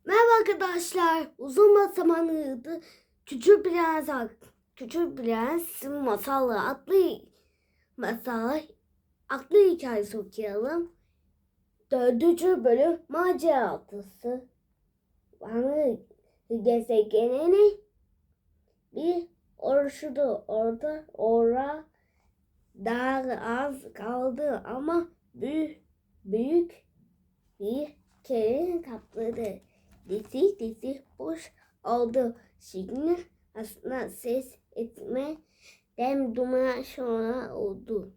Merhaba arkadaşlar. Uzun bir zamanıydı. Küçük Prens masalı masalı adlı hikayesi okuyalım. 4. bölüm macerası. Bana gezegenini bir oluştu. Daha az kaldı ama büyük bir kere kapladı. Dizi boş oldu. Şimdi aslında ses etme dem duman sonra oldu.